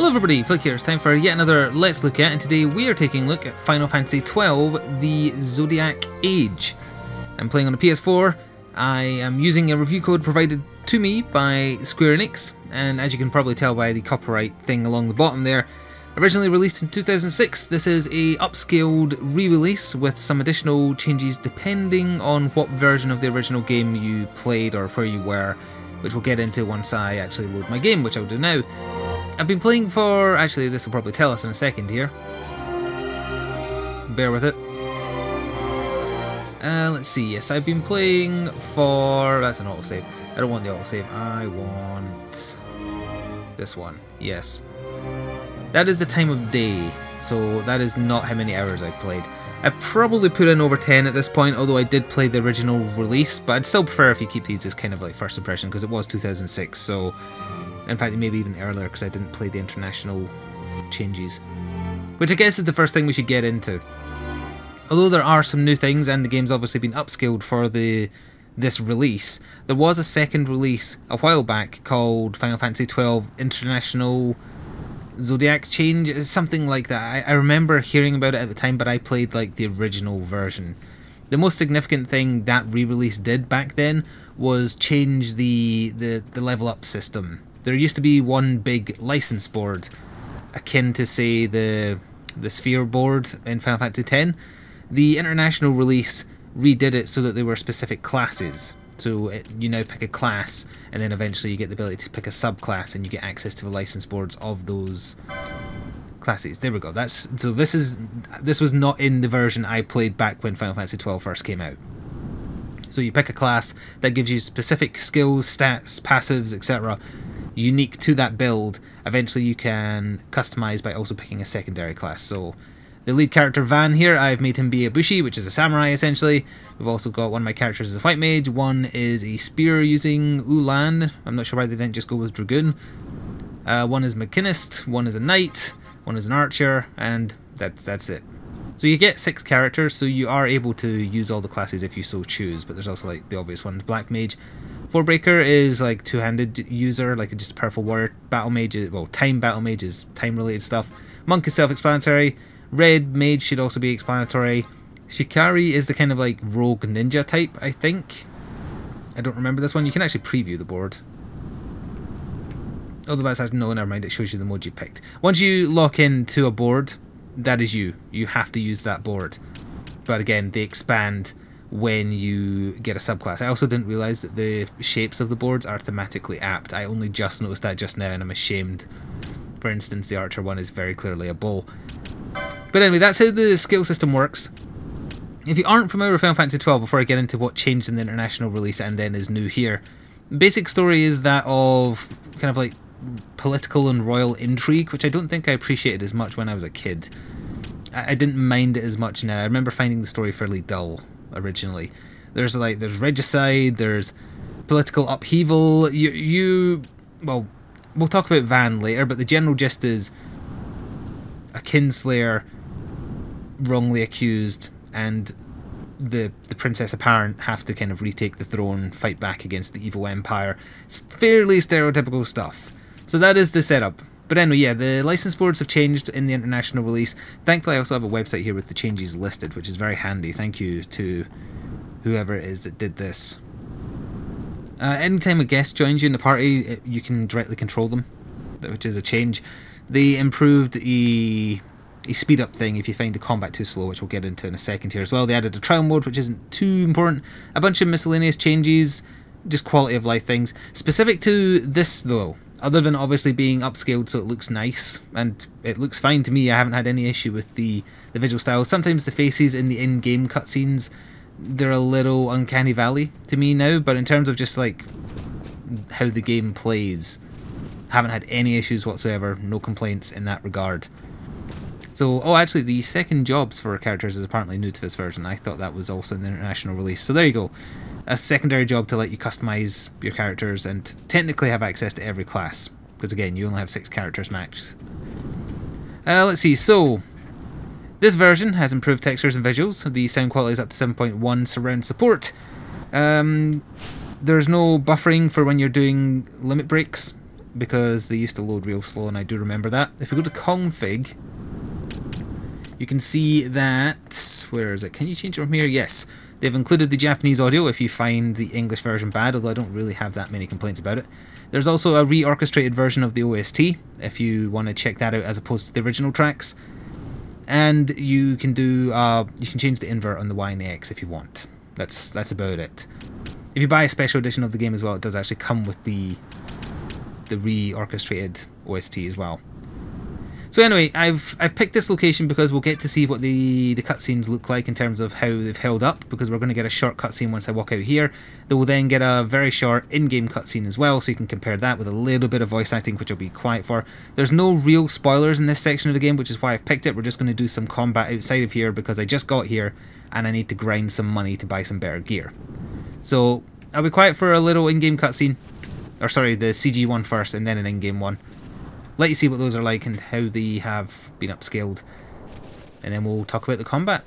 Hello everybody, Flick here. It's time for yet another Let's Look At, and today we are taking a look at Final Fantasy XII, the Zodiac Age. I'm playing on a PS4. I am using a review code provided to me by Square Enix, and as you can probably tell by the copyright thing along the bottom there, originally released in 2006, this is a upscaled re-release with some additional changes depending on what version of the original game you played or where you were, which we'll get into once I actually load my game, which I'll do now. I've been playing for, actually this will probably tell us in a second here. Bear with it. Let's see, yes, I've been playing for, that's an autosave. I don't want the autosave, I want this one, yes. That is the time of day, so that is not how many hours I've played. I've probably put in over 10 at this point, although I did play the original release, but I'd still prefer if you keep these as kind of like first impression, because it was 2006, so... In fact, maybe even earlier, because I didn't play the international changes. Which I guess is the first thing we should get into. Although there are some new things, and the game's obviously been upscaled for this release, there was a second release a while back called Final Fantasy XII International Zodiac Change, something like that. I remember hearing about it at the time, but I played like the original version. The most significant thing that re-release did back then was change the level up system. There used to be one big license board, akin to say the Sphere board in Final Fantasy X. The international release redid it so that there were specific classes. So you now pick a class, and then eventually you get the ability to pick a subclass, and you get access to the license boards of those classes. There we go. This was not in the version I played back when Final Fantasy XII first came out. So you pick a class that gives you specific skills, stats, passives, etc. unique to that build. Eventually you can customize by also picking a secondary class. So the lead character Van here, I've made him be a Bushi, which is a samurai essentially. We've also got one of my characters as a white mage, one is a spear using Ulan. I'm not sure why they didn't just go with Dragoon. One is Machinist, one is a knight, one is an archer, and that's it. So you get 6 characters, so you are able to use all the classes if you so choose, but there's also like the obvious ones. Black Mage. Forebreaker is like two-handed user, like just a powerful warrior. Battle Mage is, well, Time Battle Mage is time-related stuff. Monk is self-explanatory. Red Mage should also be explanatory. Shikari is the kind of like rogue ninja type, I think. I don't remember this one. You can actually preview the board. Although that's actually, no, never mind, it shows you the mode you picked. Once you lock into a board, that is you. You have to use that board. But again, they expand when you get a subclass. I also didn't realise that the shapes of the boards are thematically apt. I only just noticed that just now, and I'm ashamed. For instance, the archer one is very clearly a bow. But anyway, that's how the skill system works. If you aren't familiar with Final Fantasy XII, before I get into what changed in the international release and then is new here, basic story is that of kind of like political and royal intrigue, which I don't think I appreciated as much when I was a kid. I didn't mind it as much now. I remember finding the story fairly dull originally. There's regicide, there's political upheaval. Well, we'll talk about Van later, but the general gist is a kinslayer wrongly accused, and the princess apparent have to kind of retake the throne, fight back against the evil empire. It's fairly stereotypical stuff. So that is the setup. But anyway, yeah, the license boards have changed in the international release. Thankfully, I also have a website here with the changes listed, which is very handy. Thank you to whoever it is that did this. Anytime a guest joins you in the party, you can directly control them, which is a change. They improved a speed up thing if you find the combat too slow, which we'll get into in a second here as well. They added a trial mode, which isn't too important. A bunch of miscellaneous changes, just quality of life things. Specific to this though, other than obviously being upscaled so it looks nice, and it looks fine to me, I haven't had any issue with the visual style. Sometimes the faces in the in-game cutscenes, they're a little uncanny valley to me now, but in terms of just like how the game plays, haven't had any issues whatsoever, no complaints in that regard. So, oh actually the second jobs for characters is apparently new to this version. I thought that was also in the international release. So there you go. A secondary job to let you customize your characters and technically have access to every class, because again you only have 6 characters max. Let's see, so this version has improved textures and visuals. The sound quality is up to 7.1 surround support. There's no buffering for when you're doing limit breaks. because they used to load real slow, and I do remember that. If we go to config, you can see that... Where is it? Can you change it from here? Yes. They've included the Japanese audio if you find the English version bad, although I don't really have that many complaints about it. There's also a reorchestrated version of the OST, if you want to check that out as opposed to the original tracks. And you can do you can change the invert on the Y and the X if you want. That's about it. If you buy a special edition of the game as well, it does actually come with the reorchestrated OST as well. So anyway, I've picked this location because we'll get to see what the cutscenes look like in terms of how they've held up, because we're going to get a short cutscene once I walk out here. They will then get a very short in-game cutscene as well, so you can compare that with a little bit of voice acting, which I'll be quiet for. There's no real spoilers in this section of the game, which is why I've picked it. We're just going to do some combat outside of here because I just got here and I need to grind some money to buy some better gear. So I'll be quiet for a little in-game cutscene, or sorry, the CG one first and then an in-game one. Let you see what those are like and how they have been upscaled, and then we'll talk about the combat.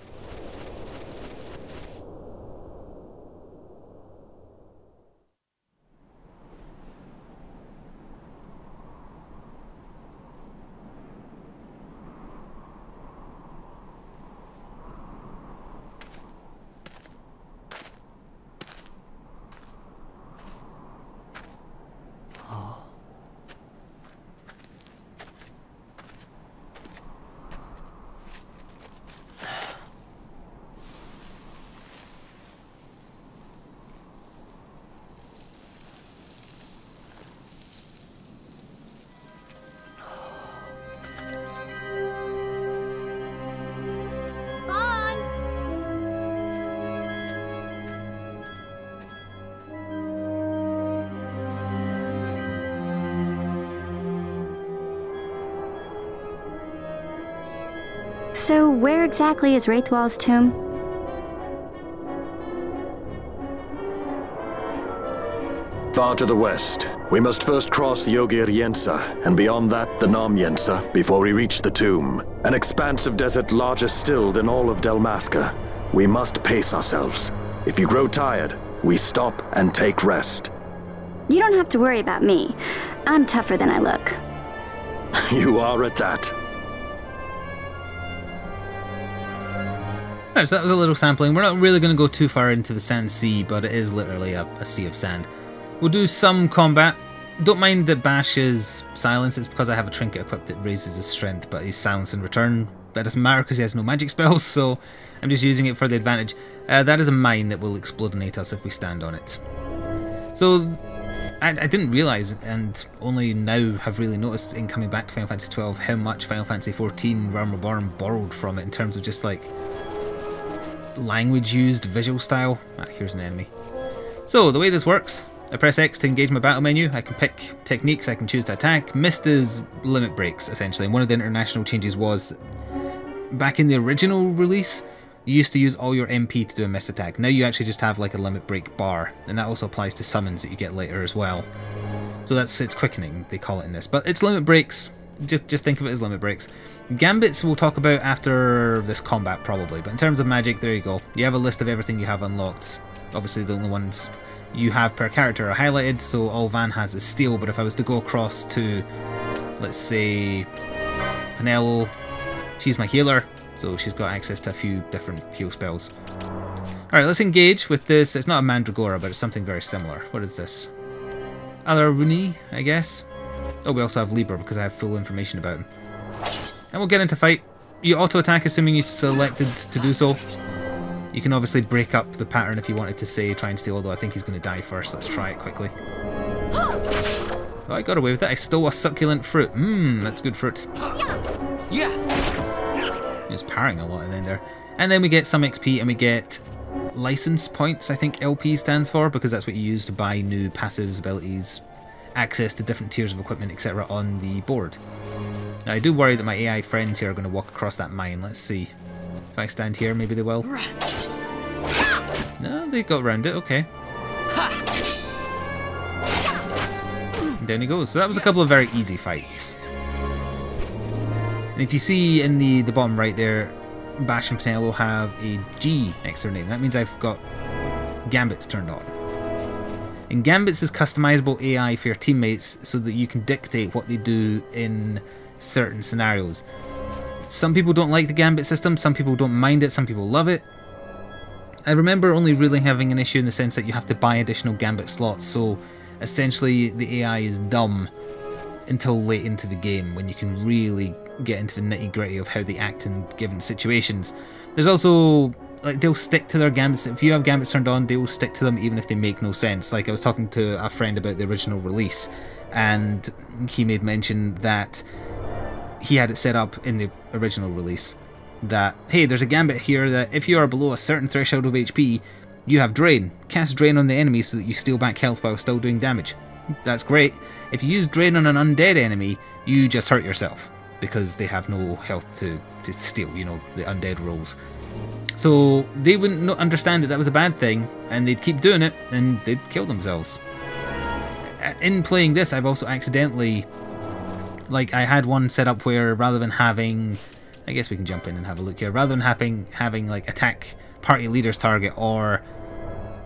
So, where exactly is Wraithwall's tomb? Far to the west. We must first cross the Yogir Yensa, and beyond that, the Nam Yensa, before we reach the tomb. An expanse of desert larger still than all of Delmasca. We must pace ourselves. If you grow tired, we stop and take rest. You don't have to worry about me. I'm tougher than I look. You are at that. Right, so that was a little sampling. We're not really going to go too far into the sand sea, but it is literally a sea of sand. We'll do some combat. Don't mind that Bash is silence. It's because I have a trinket equipped that raises his strength, but he's silenced in return. That doesn't matter because he has no magic spells, so I'm just using it for the advantage. That is a mine that will explodinate us if we stand on it. So I didn't realise, and only now have really noticed in coming back to Final Fantasy XII, how much Final Fantasy XIV Realm Reborn borrowed from it in terms of just like language used, visual style. Here's an enemy. So the way this works, I press X to engage my battle menu. I can pick techniques, I can choose to attack. Missed is limit breaks, essentially. And one of the international changes was, back in the original release, you used to use all your MP to do a missed attack. Now you actually just have like a limit break bar, and that also applies to summons that you get later as well. So it's quickening, they call it in this. But it's limit breaks. Just think of it as limit breaks. Gambits we'll talk about after this combat probably, but in terms of magic, there you go. You have a list of everything you have unlocked. Obviously the only ones you have per character are highlighted, so all Van has is steel, but if I was to go across to, let's say, Penelo, she's my healer, so she's got access to a few different heal spells. Alright, let's engage with this. It's not a Mandragora, but it's something very similar. What is this? Alaruni, I guess? Oh, we also have Libra because I have full information about him. And we'll get into fight. You auto-attack assuming you selected to do so. You can obviously break up the pattern if you wanted to say try and steal, although I think he's going to die first. Let's try it quickly. Oh, I got away with it. I stole a succulent fruit. That's good fruit. Yeah. He's parrying a lot in there. And then we get some XP and we get license points, I think LP stands for, because that's what you use to buy new passives, abilities, access to different tiers of equipment, etc. on the board. Now I do worry that my AI friends here are going to walk across that mine. Let's see. If I stand here, maybe they will. No, they got around it, okay. And down he goes. So that was a couple of very easy fights. And if you see in the bottom right there, Bash and Penelo have a G next to their name. That means I've got gambits turned on. And gambits is customizable AI for your teammates so that you can dictate what they do in certain scenarios. Some people don't like the gambit system, some people don't mind it, some people love it. I remember only really having an issue in the sense that you have to buy additional gambit slots, so essentially the AI is dumb until late into the game when you can really get into the nitty gritty of how they act in given situations. There's also, like, they'll stick to their gambits. If you have gambits turned on, they will stick to them even if they make no sense. Like, I was talking to a friend about the original release, and he made mention that he had it set up in the original release that, hey, there's a gambit here that if you are below a certain threshold of HP, you have Drain. Cast Drain on the enemy so that you steal back health while still doing damage. That's great. If you use Drain on an undead enemy, you just hurt yourself because they have no health to steal, you know, the undead rolls. So they wouldn't not understand that was a bad thing, and they'd keep doing it, and they'd kill themselves. In playing this, I've also accidentally, like, I had one set up where rather than having, I guess we can jump in and have a look here, rather than having like attack party leader's target, or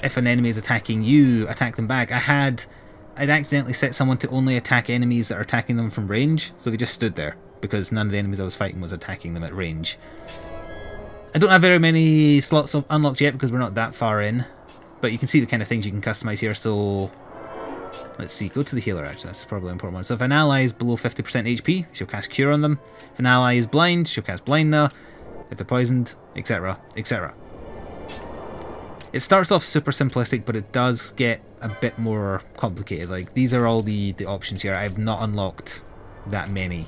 if an enemy is attacking you, attack them back, I'd accidentally set someone to only attack enemies that are attacking them from range, so they just stood there, because none of the enemies I was fighting was attacking them at range. I don't have very many slots unlocked yet because we're not that far in, but you can see the kind of things you can customize here. So let's see, go to the healer actually, that's probably an important one. So if an ally is below 50% HP, she'll cast Cure on them. If an ally is blind, she'll cast Blind there. If they're poisoned, etc, etc. It starts off super simplistic, but it does get a bit more complicated. Like, these are all the options here. I've not unlocked that many.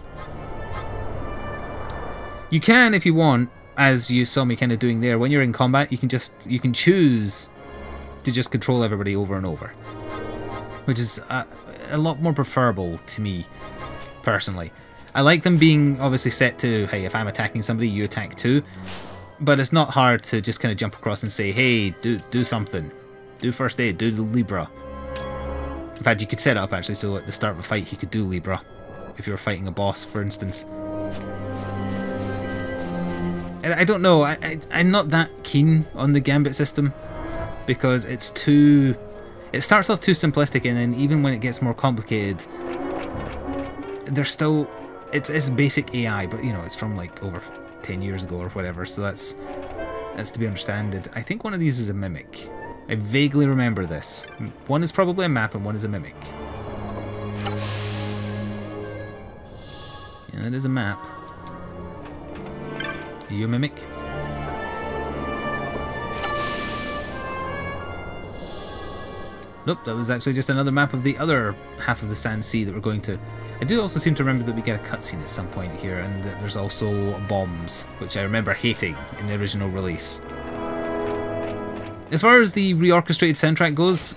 You can, if you want, as you saw me kind of doing there, when you're in combat, you can choose to just control everybody over and over, which is a lot more preferable to me personally. I like them being obviously set to, hey, if I'm attacking somebody, you attack too, but it's not hard to just kind of jump across and say, hey, do something, do first aid, do the Libra. In fact, you could set it up actually so at the start of a fight he could do Libra if you were fighting a boss, for instance. I don't know, I'm not that keen on the gambit system because it starts off too simplistic, and then even when it gets more complicated, there's still, it's basic AI, but you know, it's from like over 10 years ago or whatever, so that's to be understood. I think one of these is a mimic. I vaguely remember this. One is probably a map and one is a mimic. Yeah, that is a map. Are you a mimic? Nope, that was actually just another map of the other half of the Sand Sea that we're going to. I do also seem to remember that we get a cutscene at some point here, and that there's also bombs, which I remember hating in the original release. As far as the reorchestrated soundtrack goes,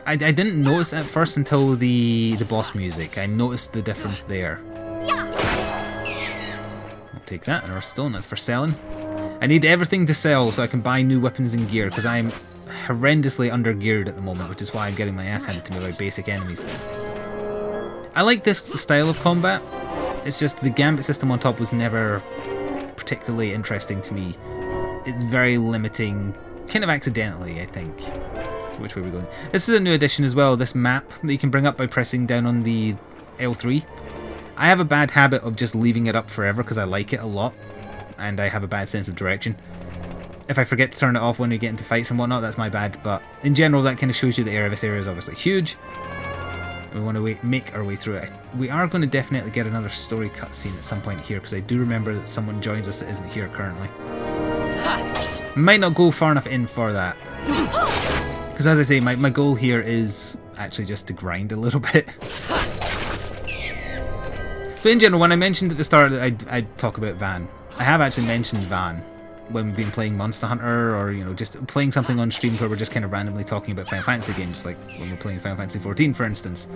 I didn't notice at first until the boss music. I noticed the difference there. Take that, and our stone, that's for selling. I need everything to sell so I can buy new weapons and gear, because I'm horrendously under-geared at the moment, which is why I'm getting my ass handed to me by basic enemies. I like this style of combat, it's just the gambit system on top was never particularly interesting to me. It's very limiting, kind of accidentally, I think. So which way are we going? This is a new addition as well, this map that you can bring up by pressing down on the L3. I have a bad habit of just leaving it up forever because I like it a lot, and I have a bad sense of direction. If I forget to turn it off when we get into fights and whatnot, that's my bad, but in general that kind of shows you the area. This area is obviously huge. We want to make our way through it. We are going to definitely get another story cutscene at some point here, because I do remember that someone joins us that isn't here currently. Might not go far enough in for that, because as I say, my goal here is actually just to grind a little bit. So in general, when I mentioned at the start that I'd talk about Van, I have actually mentioned Van when we've been playing Monster Hunter, or you know, just playing something on stream where we're just kind of randomly talking about Final Fantasy games, like when we're playing Final Fantasy XIV, for instance.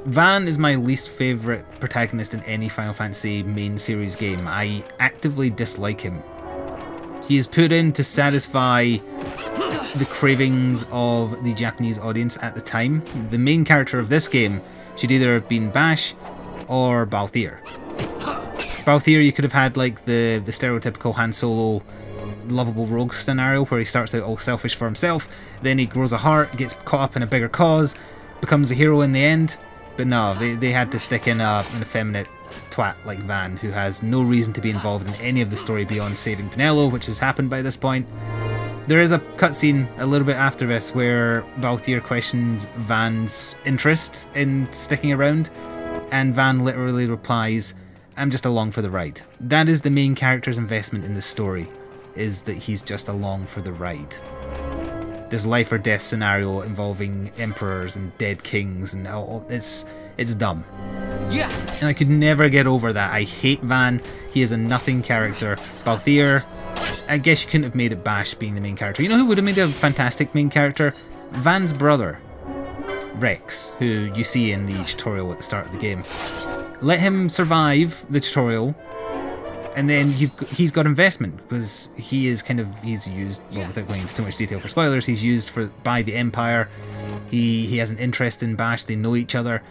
Van is my least favourite protagonist in any Final Fantasy main series game. I actively dislike him. He is put in to satisfy the cravings of the Japanese audience at the time. The main character of this game should either have been Bash or Balthier. Balthier, you could have had like the stereotypical Han Solo, lovable rogue scenario where he starts out all selfish for himself, then he grows a heart, gets caught up in a bigger cause, becomes a hero in the end. But no, they had to stick in an effeminate twat like Van, who has no reason to be involved in any of the story beyond saving Penelo, which has happened by this point. There is a cutscene a little bit after this where Balthier questions Van's interest in sticking around, and Van literally replies, "I'm just along for the ride." That is the main character's investment in the story, is that he's just along for the ride. This life or death scenario involving emperors and dead kings, and it's dumb. Yeah. And I could never get over that. I hate Van. He is a nothing character. Balthier, I guess you couldn't have made it Bash being the main character. You know who would have made a fantastic main character? Van's brother, Rex, who you see in the tutorial at the start of the game. Let him survive the tutorial, and then he's got investment, because he is he's used, well, without going into too much detail for spoilers, he's used by the Empire. He has an interest in Bash, they know each other.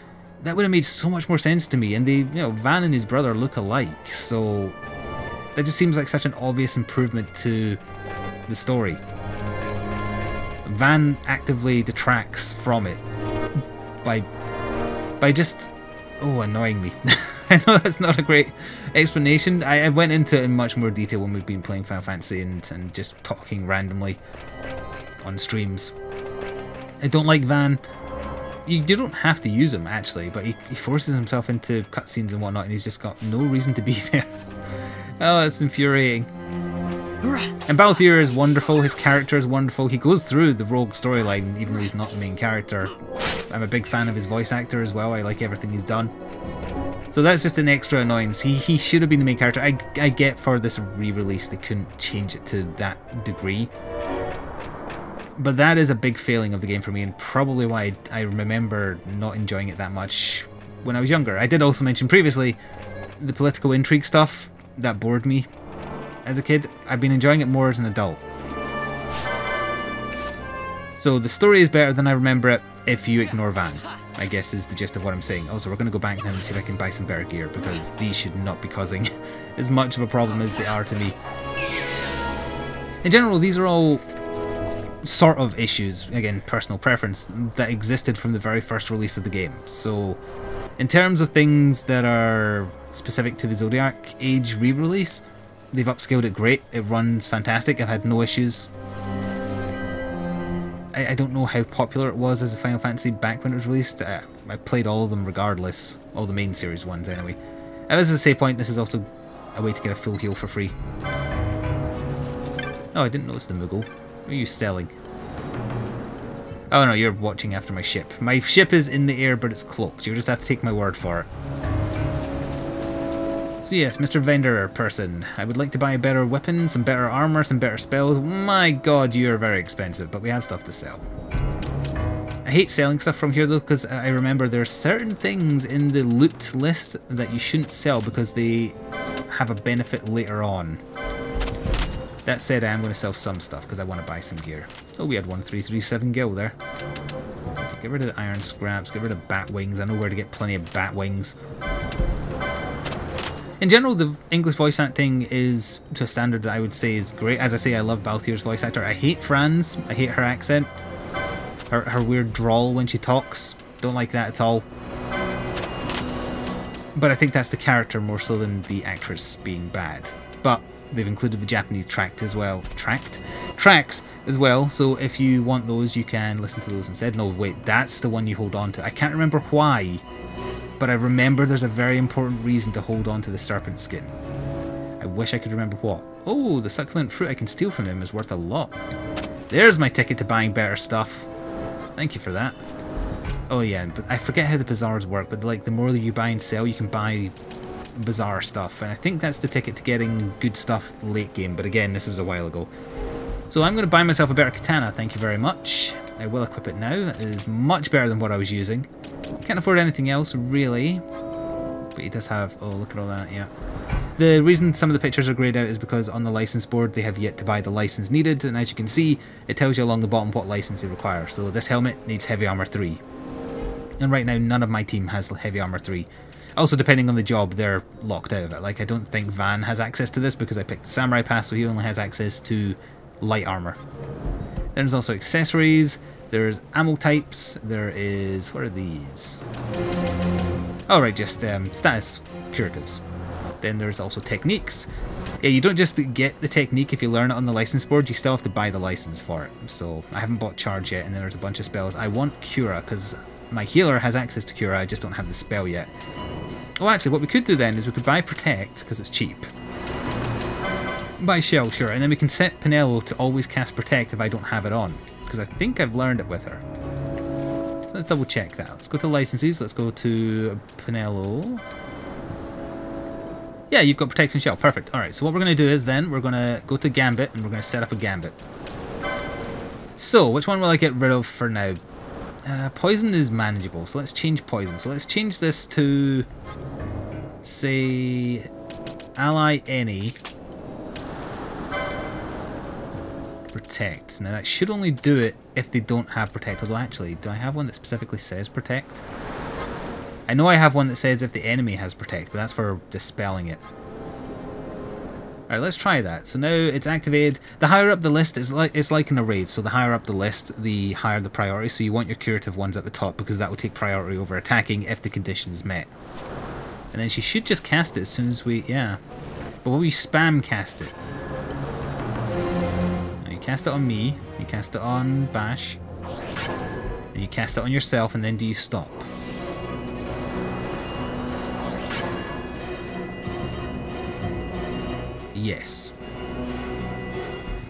That would have made so much more sense to me, and Van and his brother look alike, so that just seems like such an obvious improvement to the story. Van actively detracts from it by just annoying me. I know that's not a great explanation. I went into it in much more detail when we've been playing Final Fantasy and just talking randomly on streams. I don't like Van. You don't have to use him, actually, but he forces himself into cutscenes and whatnot, and he's just got no reason to be there. Oh, it's infuriating. And Balthier is wonderful, his character is wonderful. He goes through the rogue storyline even though he's not the main character. I'm a big fan of his voice actor as well. I like everything he's done. So that's just an extra annoyance. He should have been the main character. I get for this re-release they couldn't change it to that degree. But that is a big failing of the game for me, and probably why I remember not enjoying it that much when I was younger. I did also mention previously the political intrigue stuff that bored me as a kid. I've been enjoying it more as an adult. So the story is better than I remember it if you ignore Van, I guess is the gist of what I'm saying. Also, we're going to go back now and see if I can buy some better gear, because these should not be causing as much of a problem as they are to me. In general, these are all sort of issues, again, personal preference, that existed from the very first release of the game. So in terms of things that are specific to the Zodiac Age re-release, they've upscaled it great. It runs fantastic. I've had no issues. I don't know how popular it was as a Final Fantasy back when it was released. I played all of them regardless, all the main series ones anyway. As a save point, this is also a way to get a full heal for free. Oh, I didn't notice the Moogle. Where are you stelling? Oh no, you're watching after my ship. My ship is in the air, but it's cloaked. You just have to take my word for it. So yes, Mr. Vendor person, I would like to buy better weapons, some better armor, some better spells. My god, you're very expensive, but we have stuff to sell. I hate selling stuff from here though, because I remember there are certain things in the loot list that you shouldn't sell because they have a benefit later on. That said, I am going to sell some stuff because I want to buy some gear. Oh, we had 1337 gil there. Okay, get rid of the iron scraps, get rid of bat wings. I know where to get plenty of bat wings. In general, the English voice acting is to a standard that I would say is great. As I say, I love Balthier's voice actor. I hate Franz. I hate her accent. Her weird drawl when she talks. Don't like that at all. But I think that's the character more so than the actress being bad. But they've included the Japanese tracks as well, so if you want those you can listen to those instead. No, wait, that's the one you hold on to. I can't remember why, but I remember there's a very important reason to hold on to the serpent skin. I wish I could remember what. Oh, the succulent fruit I can steal from him is worth a lot. There's my ticket to buying better stuff. Thank you for that. Oh yeah, but I forget how the bazaars work, but like the more that you buy and sell, you can buy bizarre stuff, and I think that's the ticket to getting good stuff late game, but again, this was a while ago. So I'm going to buy myself a better katana, thank you very much. I will equip it now. That is much better than what I was using. Can't afford anything else really, but he does have, oh look at all that, yeah. The reason some of the pictures are greyed out is because on the license board they have yet to buy the license needed, and as you can see it tells you along the bottom what license they require. So this helmet needs heavy armor 3, and right now none of my team has heavy armor 3. Also, depending on the job, they're locked out of it. Like, I don't think Van has access to this because I picked the Samurai Pass, so he only has access to light armor. There's also accessories, there's ammo types, there is... what are these? Oh, right, just status curatives. Then there's also techniques. Yeah, you don't just get the technique if you learn it on the license board, you still have to buy the license for it. So, I haven't bought Charge yet, and then there's a bunch of spells. I want Cura, because my healer has access to Cura, I just don't have the spell yet. Oh, actually, what we could do then is we could buy Protect, because it's cheap. Buy Shell, sure, and then we can set Pinello to always cast Protect if I don't have it on, because I think I've learned it with her. So let's double check that. Let's go to licenses, let's go to Pinello. Yeah, you've got Protect and Shell, perfect. Alright, so what we're going to do is then, we're going to go to Gambit, and we're going to set up a Gambit. So, which one will I get rid of for now? Poison is manageable, so let's change poison. So let's change this to, say, ally any, protect. Now that should only do it if they don't have protect, although actually, do I have one that specifically says protect? I know I have one that says if the enemy has protect, but that's for dispelling it. Alright, let's try that. So now it's activated. The higher up the list, it's like in a raid, so the higher up the list, the higher the priority, so you want your curative ones at the top, because that will take priority over attacking if the condition is met. And then she should just cast it as soon as we... yeah. But will we spam cast it? Now you cast it on me, you cast it on Bash, and you cast it on yourself, and then do you stop? Yes.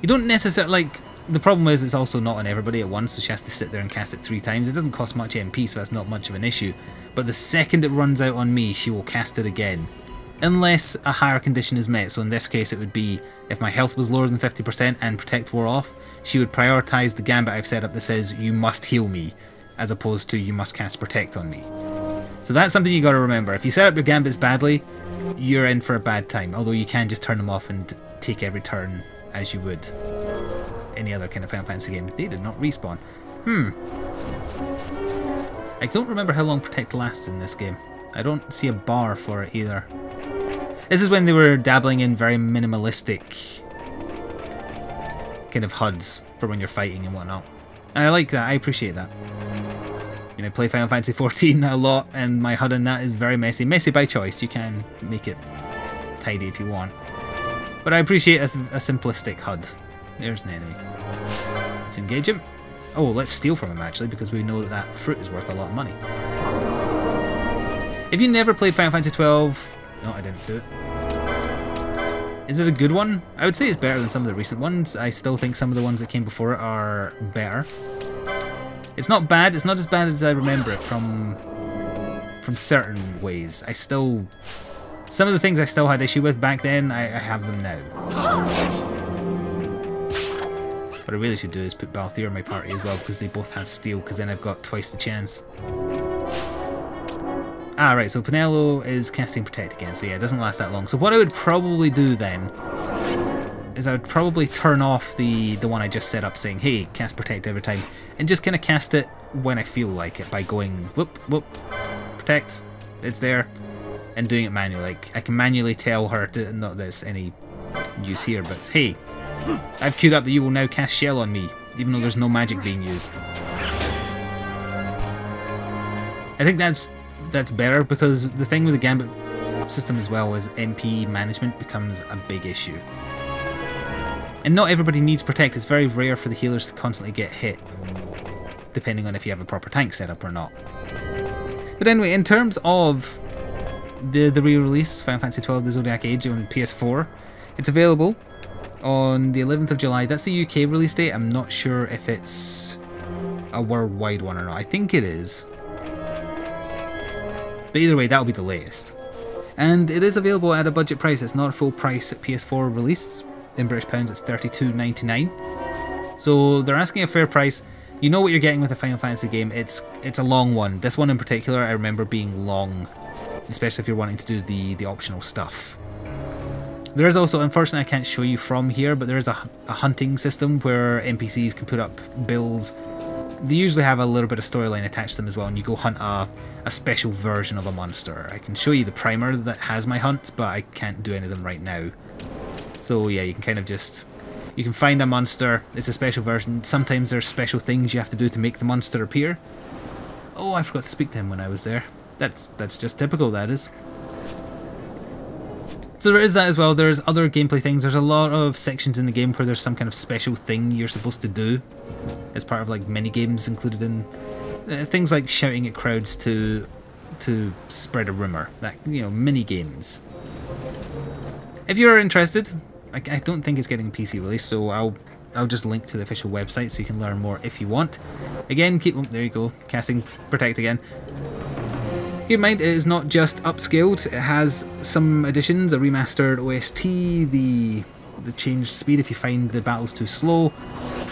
You don't necessarily, like, the problem is it's also not on everybody at once, so she has to sit there and cast it 3 times. It doesn't cost much MP, so that's not much of an issue. But the second it runs out on me, she will cast it again. Unless a higher condition is met, so in this case it would be, if my health was lower than 50% and Protect wore off, she would prioritise the Gambit I've set up that says, you must heal me, as opposed to, you must cast Protect on me. So that's something you got to remember. If you set up your Gambits badly, you're in for a bad time, although you can just turn them off and take every turn as you would any other kind of Final Fantasy game. They did not respawn. I don't remember how long Protect lasts in this game. I don't see a bar for it either. This is when they were dabbling in very minimalistic kind of HUDs for when you're fighting and whatnot. And I like that, I appreciate that. You know, I play Final Fantasy XIV a lot, and my HUD in that is very messy. Messy by choice, you can make it tidy if you want. But I appreciate a simplistic HUD. There's an enemy. Let's engage him. Oh, let's steal from him actually, because we know that that fruit is worth a lot of money. If you never played Final Fantasy XII... no, I didn't do it. Is it a good one? I would say it's better than some of the recent ones. I still think some of the ones that came before it are better. It's not bad, it's not as bad as I remember it from certain ways. I still... some of the things I still had issue with back then, I have them now. What I really should do is put Balthier in my party as well, because they both have steal, because then I've got twice the chance. Ah, right, so Pinello is casting Protect again, so yeah, it doesn't last that long. So what I would probably do then is I would probably turn off the one I just set up saying, hey, cast Protect every time, and just kind of cast it when I feel like it by going, whoop, whoop, Protect, it's there, and doing it manually. Like, I can manually tell her to, not that there's any use here, but hey, I've queued up that you will now cast Shell on me, even though there's no magic being used. I think that's better, because the thing with the Gambit system as well is MP management becomes a big issue. And not everybody needs Protect. It's very rare for the healers to constantly get hit, depending on if you have a proper tank setup or not. But anyway, in terms of the re-release, Final Fantasy XII The Zodiac Age on PS4, it's available on the 11th of July. That's the UK release date. I'm not sure if it's a worldwide one or not. I think it is. But either way, that'll be the latest. And it is available at a budget price. It's not a full price at PS4 release. In British pounds, it's £32.99. So they're asking a fair price. You know what you're getting with a Final Fantasy game. It's a long one. This one in particular, I remember being long, especially if you're wanting to do the optional stuff. There is also, unfortunately I can't show you from here, but there is a hunting system where NPCs can put up bills they usually have a little bit of storyline attached to them as well, and you go hunt a special version of a monster. I can show you the primer that has my hunts, but I can't do any of them right now. So yeah, you can kind of just... You can find a monster, it's a special version. Sometimes there's special things you have to do to make the monster appear. Oh, I forgot to speak to him when I was there. That's just typical, that is. So there is that as well. There's other gameplay things. There's a lot of sections in the game where there's some kind of special thing you're supposed to do as part of like mini games included in things like shouting at crowds to spread a rumor. That, you know, mini games. If you're interested, I don't think it's getting a PC release, so I'll just link to the official website so you can learn more if you want. Again, there you go, casting protect again. Keep in mind, it is not just upscaled, it has some additions, a remastered OST, the changed speed if you find the battles too slow,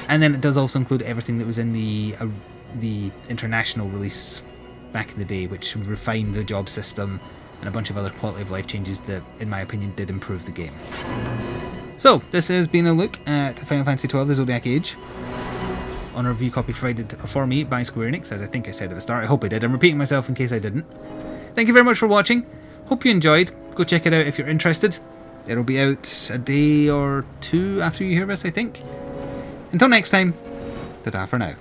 and then it does also include everything that was in the international release back in the day, which refined the job system and a bunch of other quality of life changes that, in my opinion, did improve the game. So, this has been a look at Final Fantasy XII The Zodiac Age, on a review copy provided for me by Square Enix, as I think I said at the start. I hope I did. I'm repeating myself in case I didn't. Thank you very much for watching. Hope you enjoyed. Go check it out if you're interested. It'll be out a day or two after you hear this, I think. Until next time, ta-ta for now.